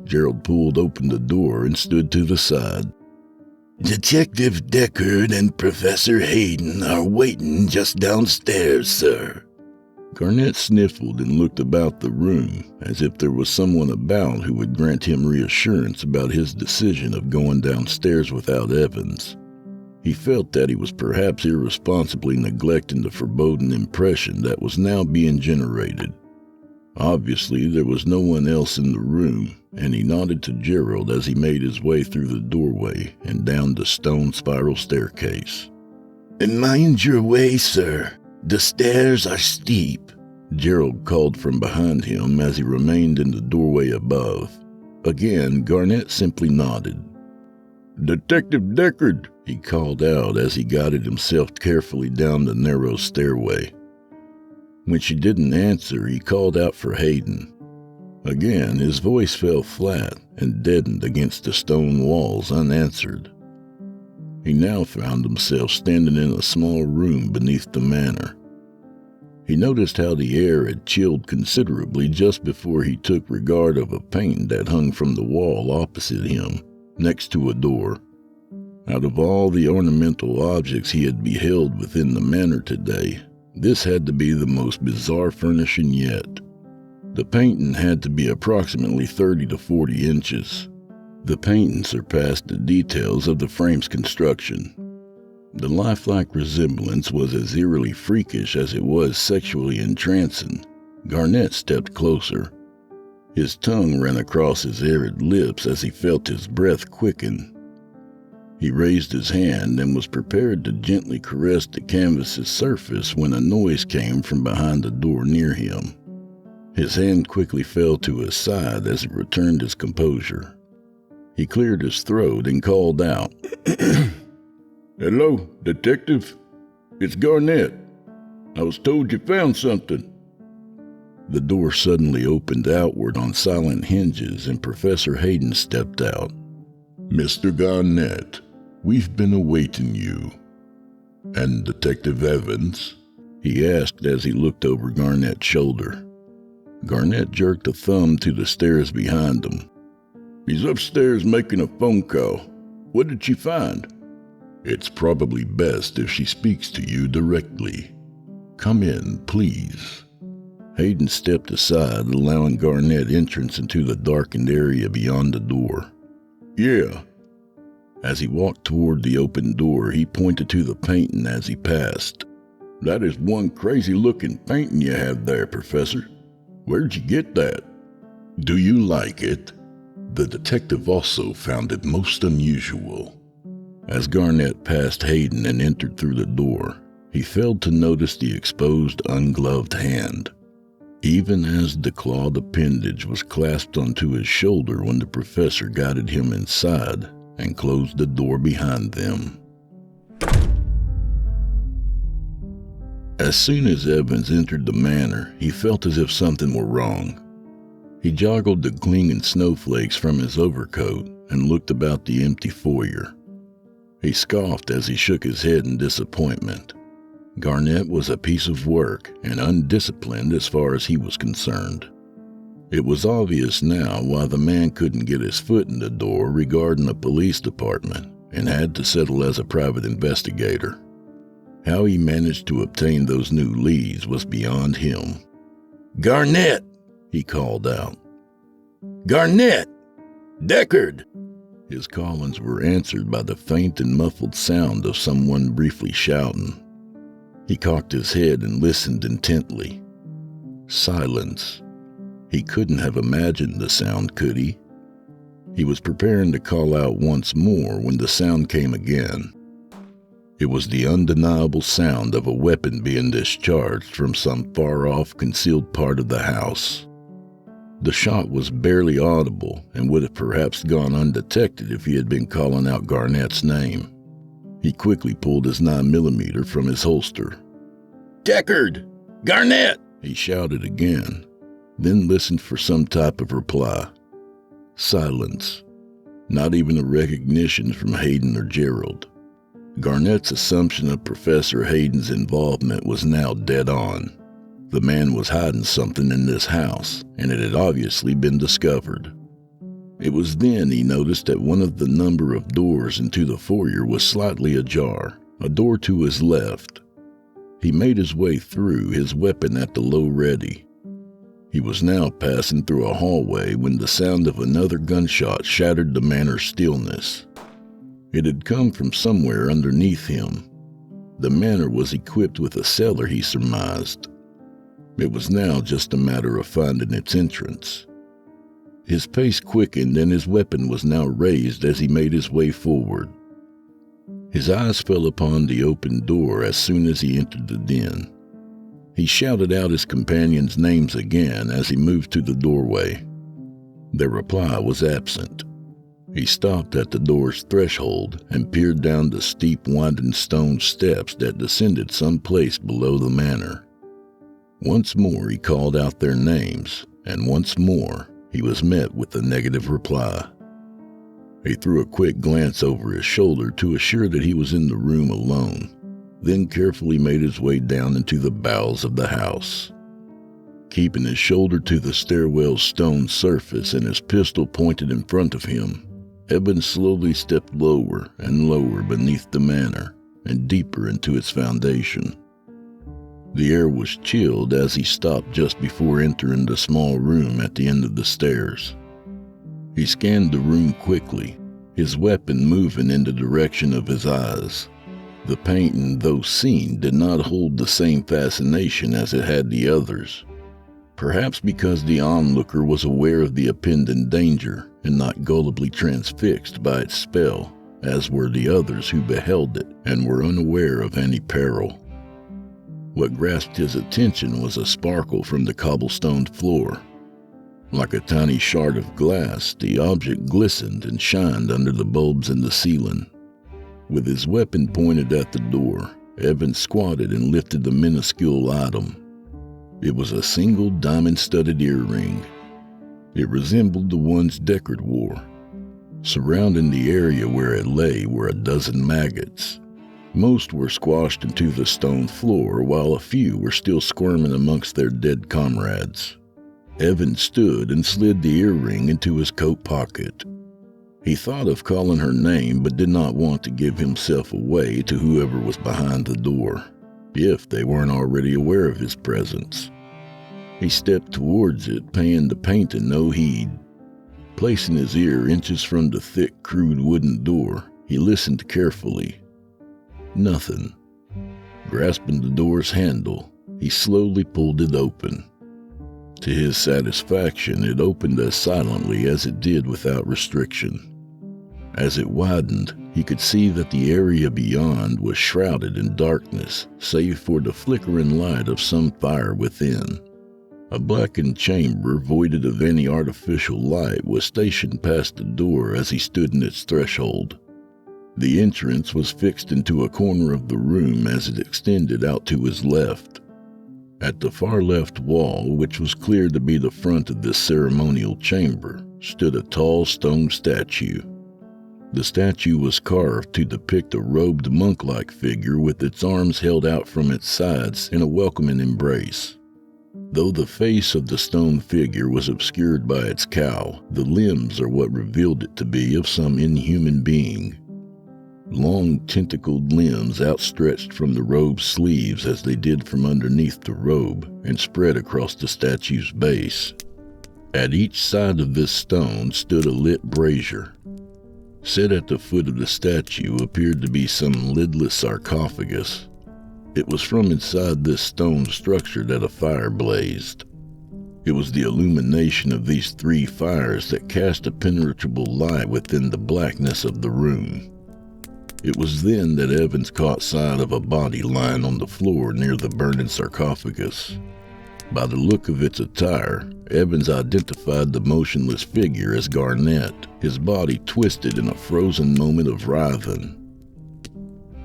Gerald pulled open the door and stood to the side. "Detective Deckard and Professor Hayden are waiting just downstairs, sir." Garnett sniffled and looked about the room, as if there was someone about who would grant him reassurance about his decision of going downstairs without Evans. He felt that he was perhaps irresponsibly neglecting the foreboding impression that was now being generated. Obviously, there was no one else in the room, and he nodded to Gerald as he made his way through the doorway and down the stone spiral staircase. "Mind your way, sir. The stairs are steep," Gerald called from behind him as he remained in the doorway above. Again, Garnett simply nodded. "Detective Deckard," he called out as he guided himself carefully down the narrow stairway. When she didn't answer, he called out for Hayden. Again, his voice fell flat and deadened against the stone walls unanswered. He now found himself standing in a small room beneath the manor. He noticed how the air had chilled considerably just before he took regard of a painting that hung from the wall opposite him, next to a door. Out of all the ornamental objects he had beheld within the manor today, this had to be the most bizarre furnishing yet. The painting had to be approximately 30 to 40 inches. The painting surpassed the details of the frame's construction. The lifelike resemblance was as eerily freakish as it was sexually entrancing. Garnett stepped closer. His tongue ran across his arid lips as he felt his breath quicken. He raised his hand and was prepared to gently caress the canvas's surface when a noise came from behind the door near him. His hand quickly fell to his side as he returned his composure. He cleared his throat and called out, "Hello, detective. It's Garnett. I was told you found something." The door suddenly opened outward on silent hinges and Professor Hayden stepped out. "Mr. Garnett, we've been awaiting you." "And Detective Evans?" he asked as he looked over Garnett's shoulder. Garnett jerked a thumb to the stairs behind him. "He's upstairs making a phone call. What did she find?" "It's probably best if she speaks to you directly. Come in, please." Hayden stepped aside, allowing Garnett entrance into the darkened area beyond the door. "Yeah." As he walked toward the open door, he pointed to the painting as he passed. "That is one crazy-looking painting you have there, Professor. Where'd you get that?" "Do you like it?" The detective also found it most unusual. As Garnett passed Hayden and entered through the door, he failed to notice the exposed, ungloved hand, even as the clawed appendage was clasped onto his shoulder when the professor guided him inside and closed the door behind them. As soon as Evans entered the manor, he felt as if something were wrong. He joggled the clinging snowflakes from his overcoat and looked about the empty foyer. He scoffed as he shook his head in disappointment. Garnett was a piece of work and undisciplined as far as he was concerned. It was obvious now why the man couldn't get his foot in the door regarding the police department and had to settle as a private investigator. How he managed to obtain those new leads was beyond him. "Garnett!" he called out. "Garnett! Deckard!" His callings were answered by the faint and muffled sound of someone briefly shouting. He cocked his head and listened intently. Silence. He couldn't have imagined the sound, could he? He was preparing to call out once more when the sound came again. It was the undeniable sound of a weapon being discharged from some far-off, concealed part of the house. The shot was barely audible and would have perhaps gone undetected if he had been calling out Garnett's name. He quickly pulled his 9mm from his holster. "Deckard! Garnett!" He shouted again, then listened for some type of reply. Silence. Not even a recognition from Hayden or Gerald. Garnett's assumption of Professor Hayden's involvement was now dead on. The man was hiding something in this house, and it had obviously been discovered. It was then he noticed that one of the number of doors into the foyer was slightly ajar, a door to his left. He made his way through, his weapon at the low ready. He was now passing through a hallway when the sound of another gunshot shattered the manor's stillness. It had come from somewhere underneath him. The manor was equipped with a cellar, he surmised. It was now just a matter of finding its entrance. His pace quickened and his weapon was now raised as he made his way forward. His eyes fell upon the open door as soon as he entered the den. He shouted out his companions' names again as he moved to the doorway. Their reply was absent. He stopped at the door's threshold and peered down the steep, winding stone steps that descended someplace below the manor. Once more he called out their names, and once more he was met with a negative reply. He threw a quick glance over his shoulder to assure that he was in the room alone, then carefully made his way down into the bowels of the house. Keeping his shoulder to the stairwell's stone surface and his pistol pointed in front of him, Evans slowly stepped lower and lower beneath the manor and deeper into its foundation. The air was chilled as he stopped just before entering the small room at the end of the stairs. He scanned the room quickly, his weapon moving in the direction of his eyes. The painting, though seen, did not hold the same fascination as it had the others. Perhaps because the onlooker was aware of the impending danger and not gullibly transfixed by its spell, as were the others who beheld it and were unaware of any peril. What grasped his attention was a sparkle from the cobblestoned floor. Like a tiny shard of glass, the object glistened and shined under the bulbs in the ceiling. With his weapon pointed at the door, Evans squatted and lifted the minuscule item. It was a single diamond-studded earring. It resembled the ones Deckard wore. Surrounding the area where it lay were a dozen maggots. Most were squashed into the stone floor, while a few were still squirming amongst their dead comrades. Evans stood and slid the earring into his coat pocket. He thought of calling her name, but did not want to give himself away to whoever was behind the door, if they weren't already aware of his presence. He stepped towards it, paying the painting no heed. Placing his ear inches from the thick, crude wooden door, he listened carefully. Nothing. Grasping the door's handle, he slowly pulled it open. To his satisfaction, it opened as silently as it did without restriction. As it widened, he could see that the area beyond was shrouded in darkness, save for the flickering light of some fire within. A blackened chamber, voided of any artificial light, was stationed past the door as he stood in its threshold. The entrance was fixed into a corner of the room as it extended out to his left. At the far left wall, which was clear to be the front of this ceremonial chamber, stood a tall stone statue. The statue was carved to depict a robed monk-like figure with its arms held out from its sides in a welcoming embrace. Though the face of the stone figure was obscured by its cowl, the limbs are what revealed it to be of some inhuman being. Long tentacled limbs outstretched from the robe's sleeves as they did from underneath the robe and spread across the statue's base. At each side of this stone stood a lit brazier. Set at the foot of the statue appeared to be some lidless sarcophagus. It was from inside this stone structure that a fire blazed. It was the illumination of these three fires that cast a penetrable light within the blackness of the room. It was then that Evans caught sight of a body lying on the floor near the burning sarcophagus. By the look of its attire, Evans identified the motionless figure as Garnett, his body twisted in a frozen moment of writhing.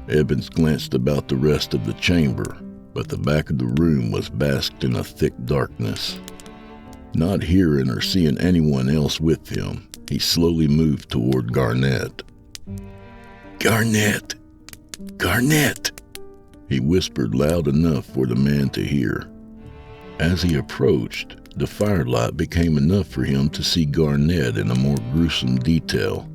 Evans glanced about the rest of the chamber, but the back of the room was basked in a thick darkness. Not hearing or seeing anyone else with him, he slowly moved toward Garnett. Garnett! Garnett! He whispered loud enough for the man to hear. As he approached, the firelight became enough for him to see Garnett in a more gruesome detail.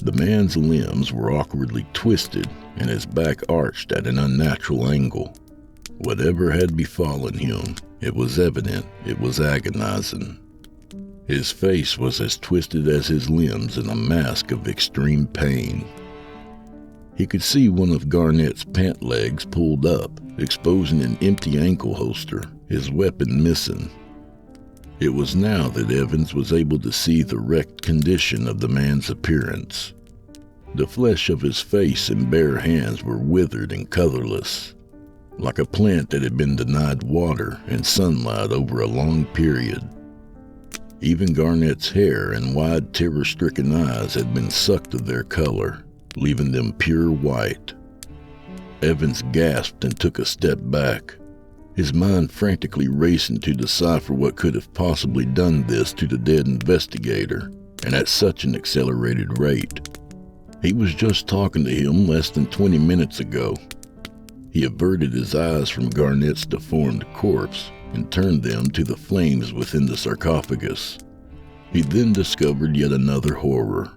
The man's limbs were awkwardly twisted and his back arched at an unnatural angle. Whatever had befallen him, it was evident it was agonizing. His face was as twisted as his limbs in a mask of extreme pain. He could see one of Garnett's pant legs pulled up, exposing an empty ankle holster, his weapon missing. It was now that Evans was able to see the wrecked condition of the man's appearance. The flesh of his face and bare hands were withered and colorless, like a plant that had been denied water and sunlight over a long period. Even Garnett's hair and wide, terror-stricken eyes had been sucked of their color, leaving them pure white. Evans gasped and took a step back, his mind frantically racing to decipher what could have possibly done this to the dead investigator, and at such an accelerated rate. He was just talking to him less than 20 minutes ago. He averted his eyes from Garnett's deformed corpse and turned them to the flames within the sarcophagus. He then discovered yet another horror.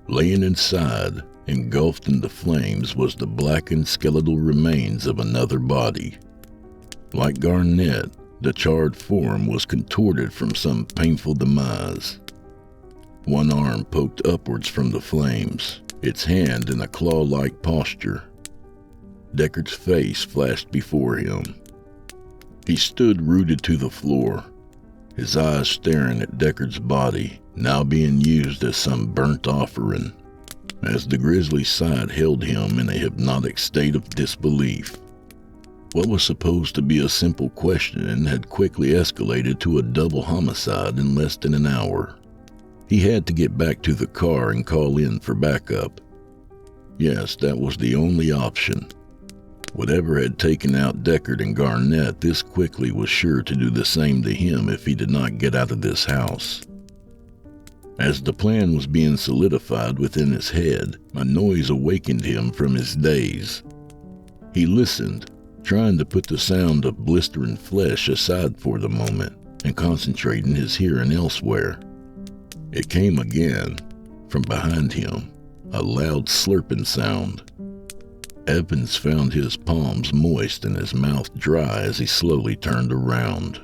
Laying inside, engulfed in the flames, was the blackened skeletal remains of another body. Like Garnett, the charred form was contorted from some painful demise. One arm poked upwards from the flames, its hand in a claw-like posture. Deckard's face flashed before him. He stood rooted to the floor, his eyes staring at Deckard's body, now being used as some burnt offering, as the grisly sight held him in a hypnotic state of disbelief. What was supposed to be a simple questioning had quickly escalated to a double homicide in less than an hour. He had to get back to the car and call in for backup. Yes, that was the only option. Whatever had taken out Deckard and Garnett this quickly was sure to do the same to him if he did not get out of this house. As the plan was being solidified within his head, a noise awakened him from his daze. He listened, trying to put the sound of blistering flesh aside for the moment and concentrating his hearing elsewhere. It came again, from behind him, a loud slurping sound. Evans found his palms moist and his mouth dry as he slowly turned around.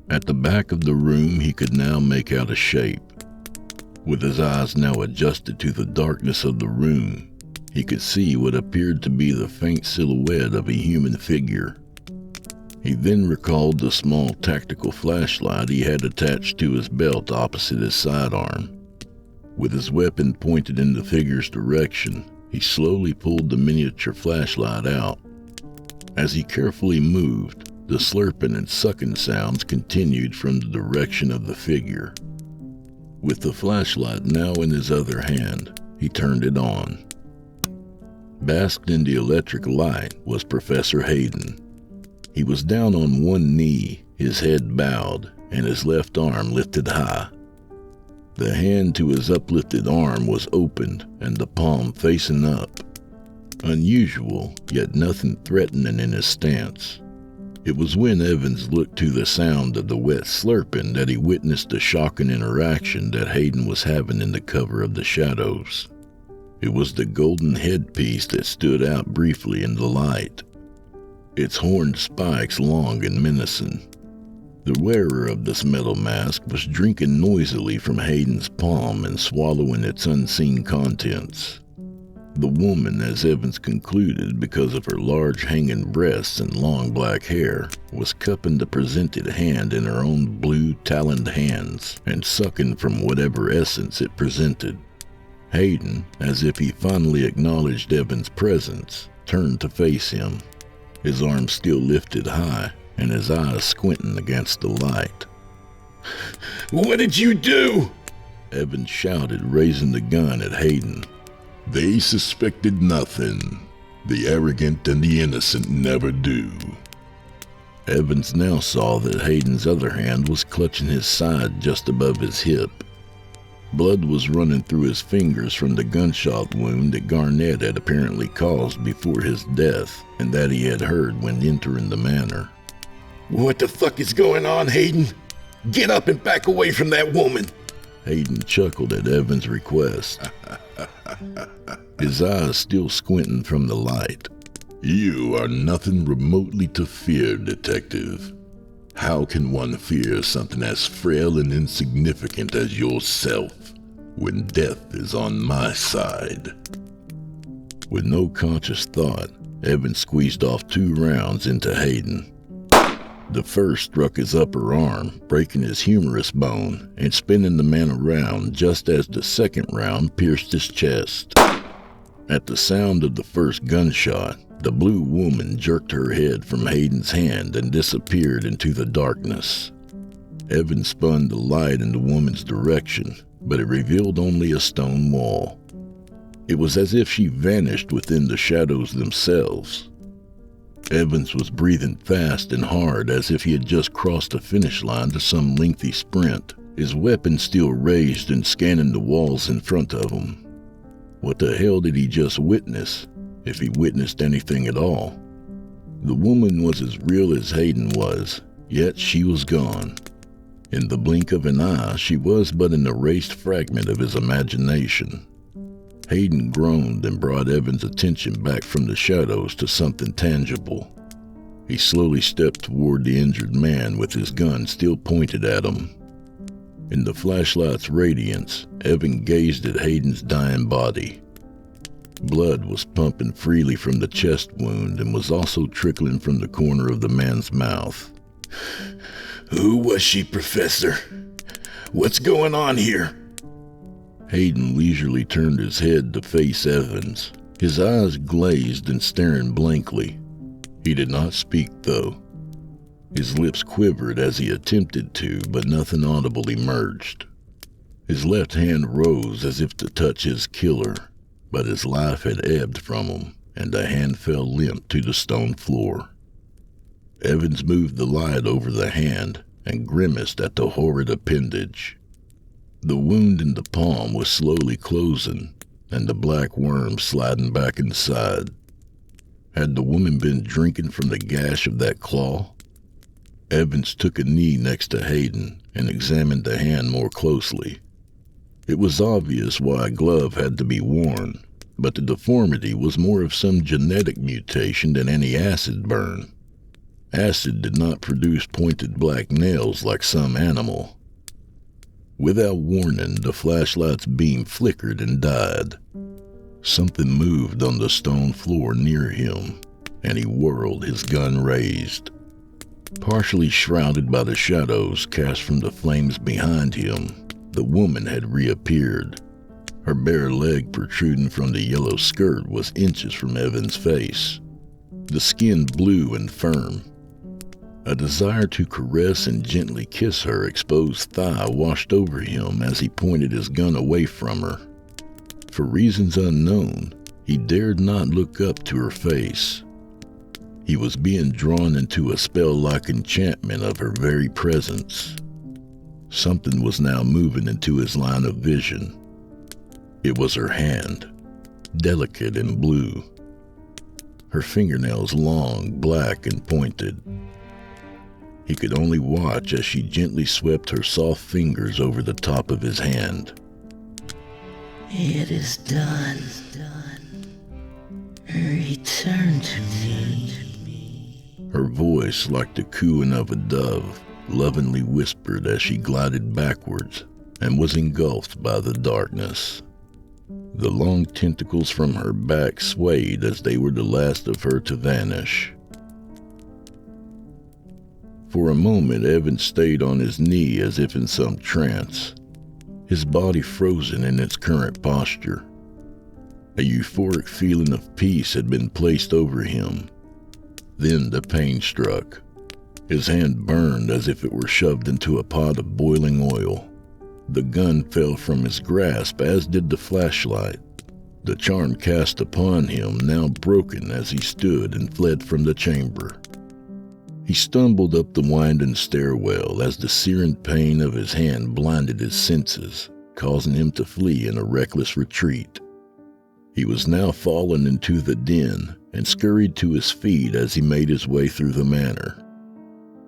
At the back of the room he could now make out a shape. With his eyes now adjusted to the darkness of the room, he could see what appeared to be the faint silhouette of a human figure. He then recalled the small tactical flashlight he had attached to his belt opposite his sidearm. With his weapon pointed in the figure's direction, he slowly pulled the miniature flashlight out. As he carefully moved, the slurping and sucking sounds continued from the direction of the figure. With the flashlight now in his other hand, he turned it on. Basked in the electric light was Professor Hayden. He was down on one knee, his head bowed, and his left arm lifted high. The hand to his uplifted arm was opened and the palm facing up. Unusual, yet nothing threatening in his stance. It was when Evans looked to the sound of the wet slurping that he witnessed the shocking interaction that Hayden was having in the cover of the shadows. It was the golden headpiece that stood out briefly in the light, its horned spikes long and menacing. The wearer of this metal mask was drinking noisily from Hayden's palm and swallowing its unseen contents. The woman, as Evans concluded because of her large hanging breasts and long black hair, was cupping the presented hand in her own blue taloned hands and sucking from whatever essence it presented. Hayden, as if he finally acknowledged Evans' presence, turned to face him, his arm still lifted high and his eyes squinting against the light. What did you do? Evans shouted, raising the gun at Hayden. They suspected nothing. The arrogant and the innocent never do. Evans now saw that Hayden's other hand was clutching his side just above his hip. Blood was running through his fingers from the gunshot wound that Garnett had apparently caused before his death, and that he had heard when entering the manor. What the fuck is going on, Hayden? Get up and back away from that woman! Hayden chuckled at Evans' request, his eyes still squinting from the light. You are nothing remotely to fear, Detective. How can one fear something as frail and insignificant as yourself when death is on my side? With no conscious thought, Evans squeezed off 2 rounds into Hayden. The first struck his upper arm, breaking his humerus bone and spinning the man around just as the second round pierced his chest. At the sound of the first gunshot, the blue woman jerked her head from Hayden's hand and disappeared into the darkness. Evans spun the light in the woman's direction, but it revealed only a stone wall. It was as if she vanished within the shadows themselves. Evans was breathing fast and hard as if he had just crossed the finish line to some lengthy sprint, his weapon still raised and scanning the walls in front of him. What the hell did he just witness, if he witnessed anything at all? The woman was as real as Hayden was, yet she was gone. In the blink of an eye, she was but an erased fragment of his imagination. Hayden groaned and brought Evans' attention back from the shadows to something tangible. He slowly stepped toward the injured man with his gun still pointed at him. In the flashlight's radiance, Evan gazed at Hayden's dying body. Blood was pumping freely from the chest wound and was also trickling from the corner of the man's mouth. Who was she, Professor? What's going on here? Hayden leisurely turned his head to face Evans, his eyes glazed and staring blankly. He did not speak, though. His lips quivered as he attempted to, but nothing audible emerged. His left hand rose as if to touch his killer, but his life had ebbed from him, and the hand fell limp to the stone floor. Evans moved the light over the hand and grimaced at the horrid appendage. The wound in the palm was slowly closing, and the black worm sliding back inside. Had the woman been drinking from the gash of that claw? Evans took a knee next to Hayden and examined the hand more closely. It was obvious why a glove had to be worn, but the deformity was more of some genetic mutation than any acid burn. Acid did not produce pointed black nails like some animal. Without warning, the flashlight's beam flickered and died. Something moved on the stone floor near him, and he whirled, his gun raised. Partially shrouded by the shadows cast from the flames behind him, the woman had reappeared. Her bare leg protruding from the yellow skirt was inches from Evan's face. The skin blue and firm. A desire to caress and gently kiss her exposed thigh washed over him as he pointed his gun away from her. For reasons unknown, he dared not look up to her face. He was being drawn into a spell-like enchantment of her very presence. Something was now moving into his line of vision. It was her hand, delicate and blue. Her fingernails long, black, and pointed. He could only watch as she gently swept her soft fingers over the top of his hand. It is done. Return to me. Her voice, like the cooing of a dove, lovingly whispered as she glided backwards and was engulfed by the darkness. The long tentacles from her back swayed as they were the last of her to vanish. For a moment, Evan stayed on his knee as if in some trance, his body frozen in its current posture. A euphoric feeling of peace had been placed over him. Then the pain struck. His hand burned as if it were shoved into a pot of boiling oil. The gun fell from his grasp, as did the flashlight. the charm cast upon him now broken as he stood and fled from the chamber. He stumbled up the winding stairwell as the searing pain of his hand blinded his senses, causing him to flee in a reckless retreat. He was now fallen into the den and scurried to his feet as he made his way through the manor.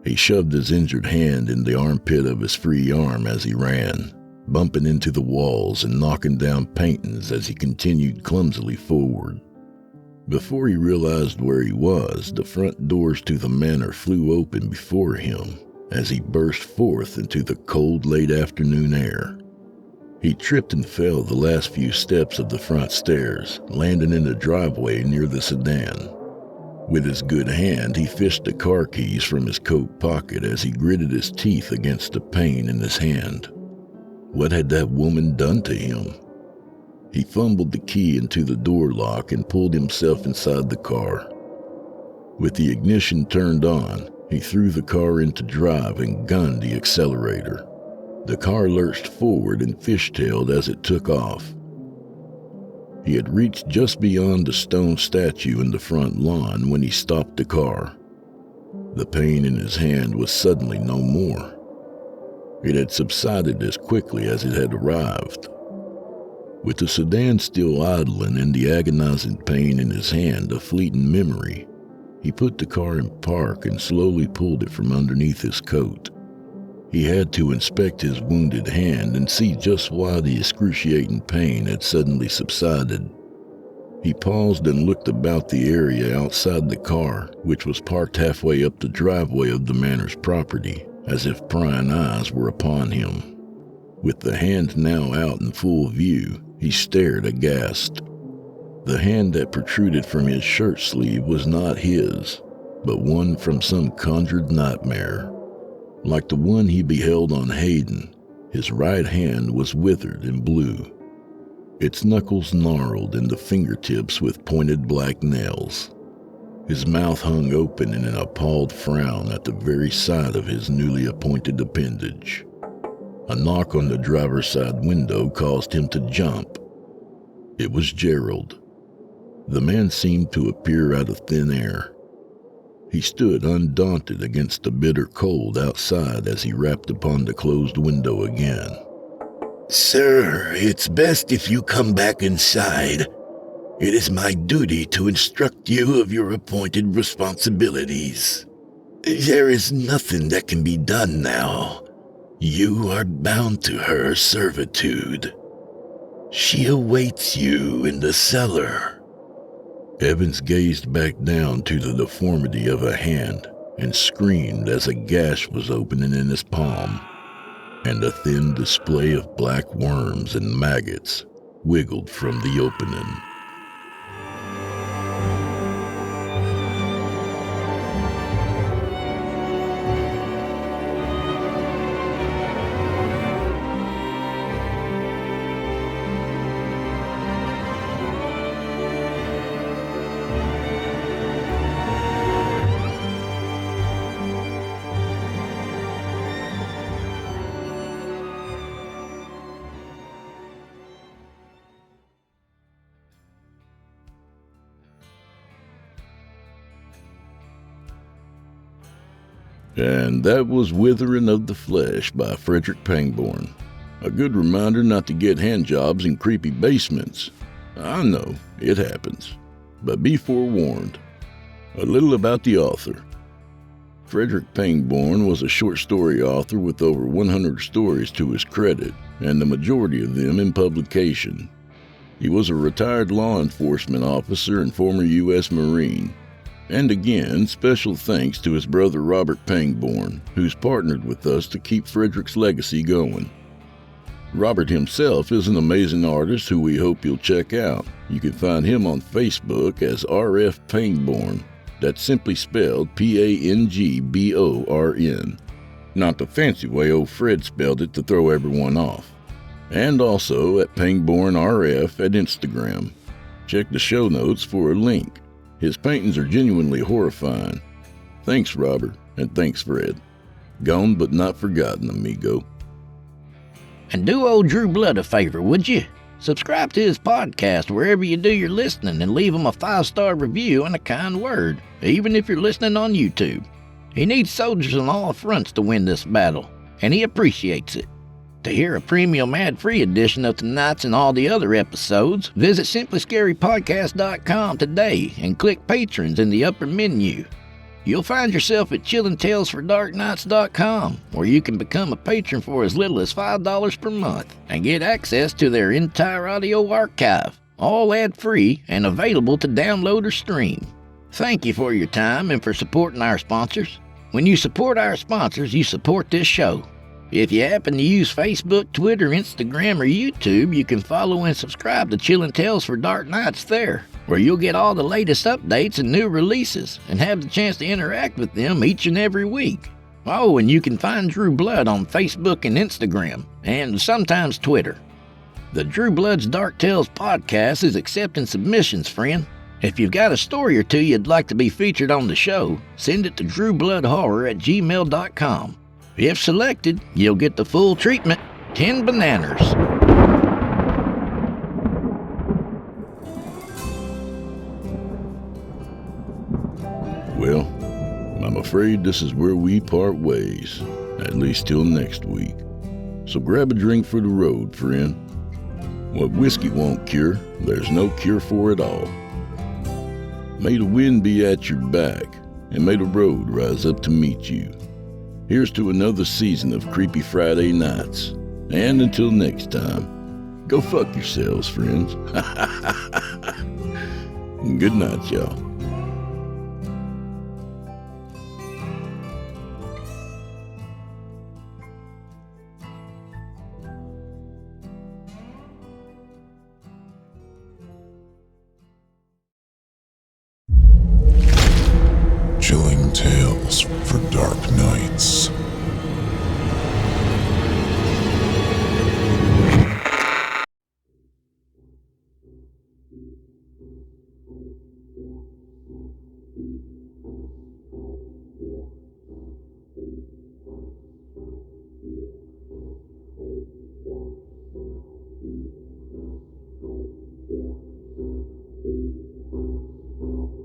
He shoved his injured hand in the armpit of his free arm as he ran, bumping into the walls and knocking down paintings as he continued clumsily forward. Before he realized where he was, the front doors to the manor flew open before him as he burst forth into the cold late afternoon air. He tripped and fell the last few steps of the front stairs, landing in the driveway near the sedan. With his good hand, he fished the car keys from his coat pocket as he gritted his teeth against the pain in his hand. What had that woman done to him? He fumbled the key into the door lock and pulled himself inside the car. With the ignition turned on, he threw the car into drive and gunned the accelerator. The car lurched forward and fishtailed as it took off. He had reached just beyond the stone statue in the front lawn when he stopped the car. The pain in his hand was suddenly no more. It had subsided as quickly as it had arrived. With the sedan still idling and the agonizing pain in his hand a fleeting memory, he put the car in park and slowly pulled it from underneath his coat. He had to inspect his wounded hand and see just why the excruciating pain had suddenly subsided. He paused and looked about the area outside the car, which was parked halfway up the driveway of the manor's property, as if prying eyes were upon him. With the hand now out in full view, he stared aghast. The hand that protruded from his shirt sleeve was not his, but one from some conjured nightmare. Like the one he beheld on Hayden, his right hand was withered and blue. Its knuckles gnarled and the fingertips with pointed black nails. His mouth hung open in an appalled frown at the very sight of his newly appointed appendage. A knock on the driver's side window caused him to jump. It was Gerald. The man seemed to appear out of thin air. He stood undaunted against the bitter cold outside as he rapped upon the closed window again. Sir, it's best if you come back inside. It is my duty to instruct you of your appointed responsibilities. There is nothing that can be done now. You are bound to her servitude. She awaits you in the cellar. Evans gazed back down to the deformity of a hand and screamed as a gash was opening in his palm, and a thin display of black worms and maggots wiggled from the opening. And that was Withering of the Flesh by Frederick Pangbourne. A good reminder not to get hand jobs in creepy basements. I know, it happens. But be forewarned. A little about the author. Frederick Pangbourne was a short story author with over 100 stories to his credit, and the majority of them in publication. He was a retired law enforcement officer and former U.S. Marine. And again, special thanks to his brother Robert Pangbourne, who's partnered with us to keep Frederick's legacy going. Robert himself is an amazing artist who we hope you'll check out. You can find him on Facebook as R.F. Pangbourne. That's simply spelled Pangborn. Not the fancy way old Fred spelled it to throw everyone off. And also at Pangbourne RF at Instagram. Check the show notes for a link. His paintings are genuinely horrifying. Thanks, Robert, and thanks, Fred. Gone but not forgotten, amigo. And do old Drew Blood a favor, would you? Subscribe to his podcast wherever you do your listening and leave him a 5-star review and a kind word, even if you're listening on YouTube. He needs soldiers on all fronts to win this battle, and he appreciates it. To hear a premium ad-free edition of tonight's and all the other episodes, visit simplyscarypodcast.com today and click Patrons in the upper menu. You'll find yourself at chillingtalesfordarknights.com, where you can become a patron for as little as $5 per month and get access to their entire audio archive, all ad-free and available to download or stream. Thank you for your time and for supporting our sponsors. When you support our sponsors, you support this show. If you happen to use Facebook, Twitter, Instagram, or YouTube, you can follow and subscribe to Chillin' Tales for Dark Nights there, where you'll get all the latest updates and new releases and have the chance to interact with them each and every week. Oh, and you can find Drew Blood on Facebook and Instagram, and sometimes Twitter. The Drew Blood's Dark Tales podcast is accepting submissions, friend. If you've got a story or two you'd like to be featured on the show, send it to drewbloodhorror@gmail.com. If selected, you'll get the full treatment, 10 bananas. Well, I'm afraid this is where we part ways, at least till next week. So grab a drink for the road, friend. What whiskey won't cure, there's no cure for it all. May the wind be at your back, and may the road rise up to meet you. Here's to another season of Creepy Friday Nights. And until next time, go fuck yourselves, friends. Good night, y'all. Chilling Tales for Dark Nights.